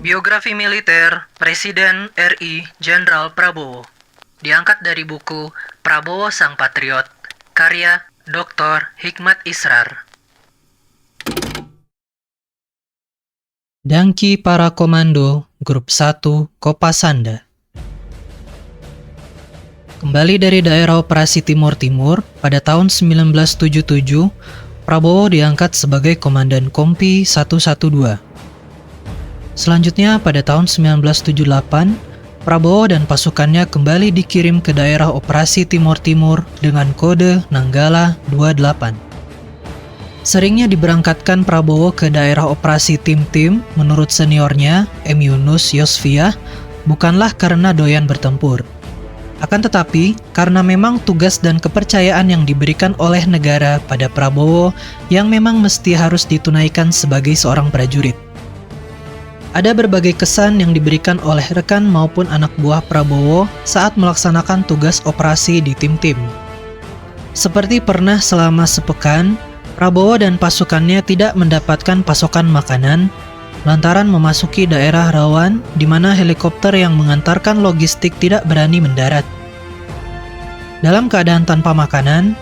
Biografi Militer Presiden RI Jenderal Prabowo diangkat dari buku Prabowo Sang Patriot, karya Dr. Hikmat Israr. Dangki para komando Grup 1 Kopasanda. Kembali dari daerah operasi Timur Timur pada tahun 1977, Prabowo diangkat sebagai Komandan Kompi 112. Selanjutnya pada tahun 1978, Prabowo dan pasukannya kembali dikirim ke daerah operasi Timur Timur dengan kode Nanggala 28. Seringnya diberangkatkan Prabowo ke daerah operasi tim-tim menurut seniornya, M. Yunus Yosfiah, bukanlah karena doyan bertempur. Akan tetapi, karena memang tugas dan kepercayaan yang diberikan oleh negara pada Prabowo yang memang mesti harus ditunaikan sebagai seorang prajurit. Ada berbagai kesan yang diberikan oleh rekan maupun anak buah Prabowo saat melaksanakan tugas operasi di tim-tim. Seperti pernah selama sepekan, Prabowo dan pasukannya tidak mendapatkan pasokan makanan lantaran memasuki daerah rawan di mana helikopter yang mengantarkan logistik tidak berani mendarat. Dalam keadaan tanpa makanan,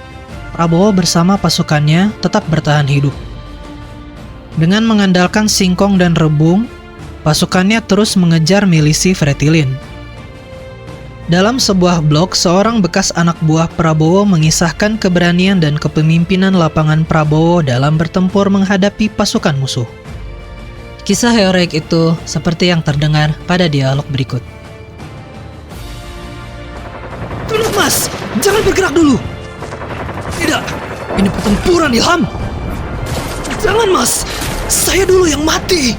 Prabowo bersama pasukannya tetap bertahan hidup. Dengan mengandalkan singkong dan rebung, pasukannya terus mengejar milisi Fretilin. Dalam sebuah blog, seorang bekas anak buah Prabowo mengisahkan keberanian dan kepemimpinan lapangan Prabowo dalam bertempur menghadapi pasukan musuh. Kisah heroik itu seperti yang terdengar pada dialog berikut. Tunggu mas, jangan bergerak dulu. Tidak, ini pertempuran Ilham. Jangan mas, saya dulu yang mati.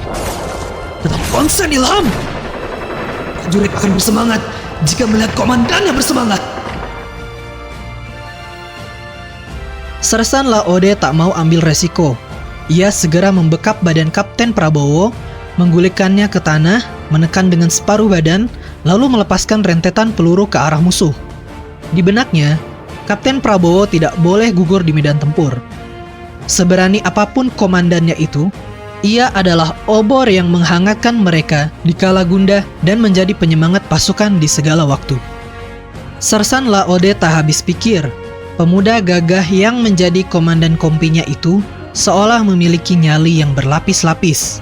Tetap konsen Ilham. Prajurit akan bersemangat jika melihat komandannya bersemangat. Sersan Laode tak mau ambil resiko. Ia segera membekap badan Kapten Prabowo, menggulingkannya ke tanah, menekan dengan separuh badan, lalu melepaskan rentetan peluru ke arah musuh. Di benaknya, Kapten Prabowo tidak boleh gugur di medan tempur. Seberani apapun komandannya itu, ia adalah obor yang menghangatkan mereka di kala gundah dan menjadi penyemangat pasukan di segala waktu. Sersan Laode tak habis pikir, pemuda gagah yang menjadi komandan kompinya itu seolah memiliki nyali yang berlapis-lapis.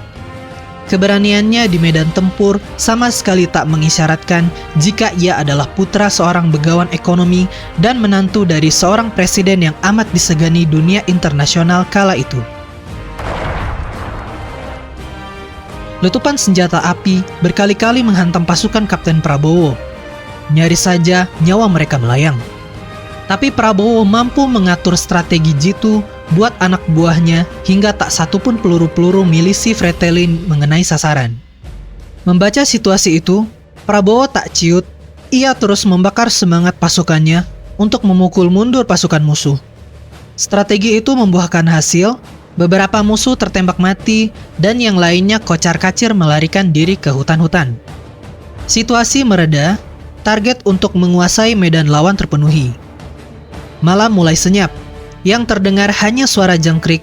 Keberaniannya di medan tempur sama sekali tak mengisyaratkan jika ia adalah putra seorang begawan ekonomi dan menantu dari seorang presiden yang amat disegani dunia internasional kala itu. Letupan senjata api berkali-kali menghantam pasukan Kapten Prabowo. Nyaris saja nyawa mereka melayang. Tapi Prabowo mampu mengatur strategi jitu buat anak buahnya hingga tak satupun peluru-peluru milisi Fretilin mengenai sasaran. Membaca situasi itu, Prabowo tak ciut. Ia terus membakar semangat pasukannya untuk memukul mundur pasukan musuh. Strategi itu membuahkan hasil. Beberapa musuh tertembak mati dan yang lainnya kocar-kacir melarikan diri ke hutan-hutan. Situasi mereda, target untuk menguasai medan lawan terpenuhi. Malam mulai senyap, yang terdengar hanya suara jangkrik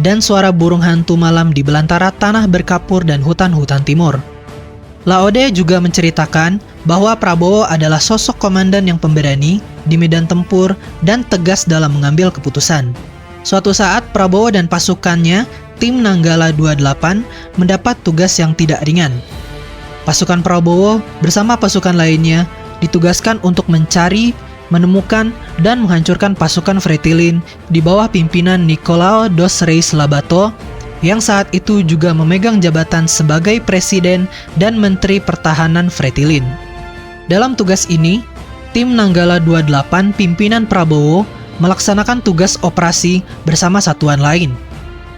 dan suara burung hantu malam di belantara tanah berkapur dan hutan-hutan timur. Laode juga menceritakan bahwa Prabowo adalah sosok komandan yang pemberani di medan tempur dan tegas dalam mengambil keputusan. Suatu saat Prabowo dan pasukannya, tim Nanggala 28, mendapat tugas yang tidak ringan. Pasukan Prabowo bersama pasukan lainnya ditugaskan untuk mencari, menemukan, dan menghancurkan pasukan Fretilin di bawah pimpinan Nicolau dos Reis Labato, yang saat itu juga memegang jabatan sebagai Presiden dan Menteri Pertahanan Fretilin. Dalam tugas ini, tim Nanggala 28 pimpinan Prabowo melaksanakan tugas operasi bersama satuan lain,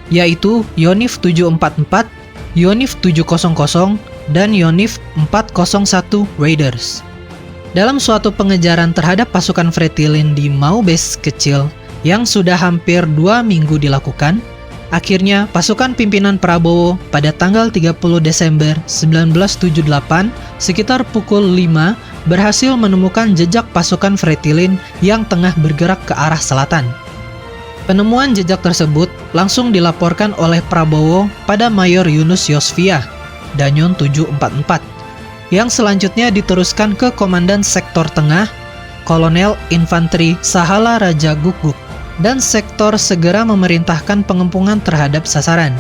yaitu Yonif 744, Yonif 700, dan Yonif 401 Raiders. Dalam suatu pengejaran terhadap pasukan Fretilin di Maubes kecil yang sudah hampir 2 minggu dilakukan, akhirnya pasukan pimpinan Prabowo pada tanggal 30 Desember 1978 sekitar pukul 5 berhasil menemukan jejak pasukan Fretilin yang tengah bergerak ke arah selatan. Penemuan jejak tersebut langsung dilaporkan oleh Prabowo pada Mayor Yunus Yosfiah Danyon 744, yang selanjutnya diteruskan ke Komandan Sektor Tengah, Kolonel Infanteri Sahala Raja Guguk, dan sektor segera memerintahkan pengempungan terhadap sasaran.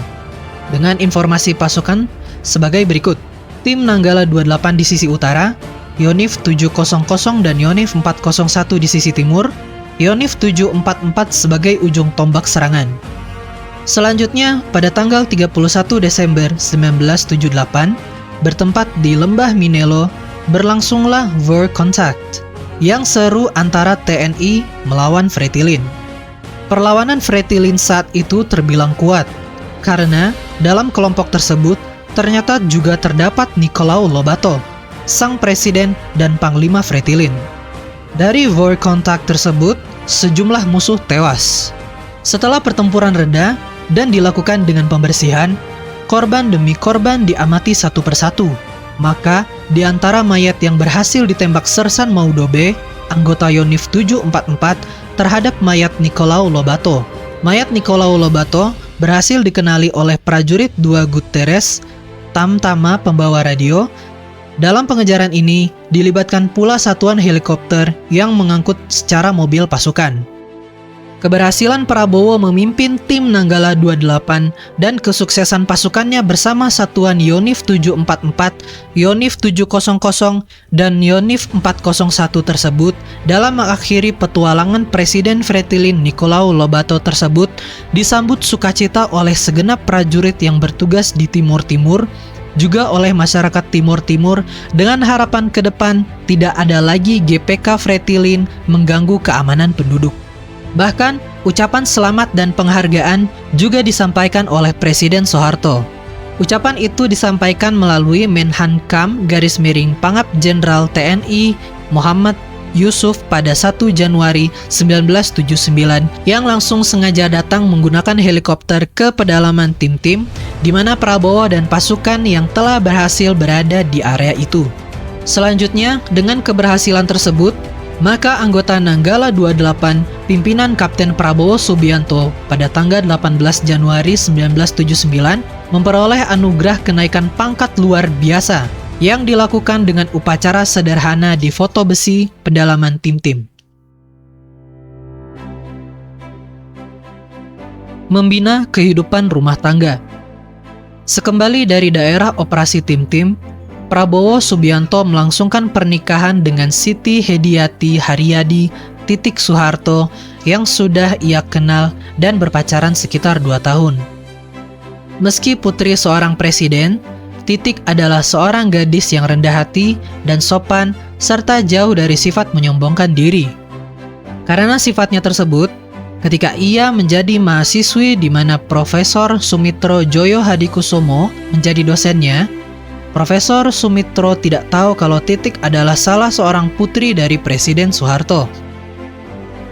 Dengan informasi pasukan sebagai berikut. Tim Nanggala 28 di sisi utara, Yonif 700 dan Yonif 401 di sisi timur, Yonif 744 sebagai ujung tombak serangan. Selanjutnya, pada tanggal 31 Desember 1978, bertempat di Lembah Minelo, berlangsunglah War Contact, yang seru antara TNI melawan Fretilin. Perlawanan Fretilin saat itu terbilang kuat, karena dalam kelompok tersebut ternyata juga terdapat Nicolau Lobato, sang presiden dan panglima Fretilin. Dari War Contact tersebut, sejumlah musuh tewas. Setelah pertempuran reda dan dilakukan dengan pembersihan, korban demi korban diamati satu persatu. Maka, di antara mayat yang berhasil ditembak Sersan Maudobe, anggota Yonif 744, terhadap mayat Nicolau Lobato. Mayat Nicolau Lobato berhasil dikenali oleh prajurit 2 Guterres, Tamtama pembawa radio. Dalam pengejaran ini, dilibatkan pula satuan helikopter yang mengangkut secara mobil pasukan. Keberhasilan Prabowo memimpin tim Nanggala 28 dan kesuksesan pasukannya bersama satuan Yonif 744, Yonif 700, dan Yonif 401 tersebut dalam mengakhiri petualangan Presiden Fretilin Nicolau Lobato tersebut disambut sukacita oleh segenap prajurit yang bertugas di Timur Timur, juga oleh masyarakat Timur Timur, dengan harapan ke depan tidak ada lagi GPK Fretilin mengganggu keamanan penduduk. Bahkan, ucapan selamat dan penghargaan juga disampaikan oleh Presiden Soeharto. Ucapan itu disampaikan melalui Menhankam Pangap Jenderal TNI Muhammad Yusuf pada 1 Januari 1979 yang langsung sengaja datang menggunakan helikopter ke pedalaman Tim-Tim, di mana Prabowo dan pasukan yang telah berhasil berada di area itu. Selanjutnya, dengan keberhasilan tersebut, maka anggota Nanggala 28 pimpinan Kapten Prabowo Subianto pada tanggal 18 Januari 1979 memperoleh anugerah kenaikan pangkat luar biasa yang dilakukan dengan upacara sederhana di foto besi pedalaman Tim-Tim. Membina kehidupan rumah tangga. Sekembali dari daerah operasi Tim-Tim, Prabowo Subianto melangsungkan pernikahan dengan Siti Hediati Haryadi Titik Soeharto yang sudah ia kenal dan berpacaran sekitar 2 tahun. Meski putri seorang presiden, Titik adalah seorang gadis yang rendah hati dan sopan serta jauh dari sifat menyombongkan diri. Karena sifatnya tersebut, ketika ia menjadi mahasiswi di mana Profesor Sumitro Joyo Hadikusumo menjadi dosennya, Profesor Sumitro tidak tahu kalau Titik adalah salah seorang putri dari Presiden Soeharto.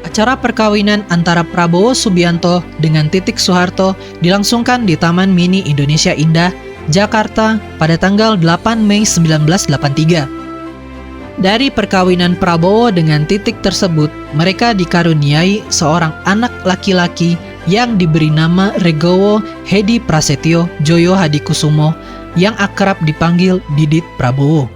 Acara perkawinan antara Prabowo Subianto dengan Titik Soeharto dilangsungkan di Taman Mini Indonesia Indah, Jakarta pada tanggal 8 Mei 1983. Dari perkawinan Prabowo dengan Titik tersebut, mereka dikaruniai seorang anak laki-laki yang diberi nama Regowo Hedi Prasetyo Joyo Hadikusumo yang akrab dipanggil Didit Prabowo.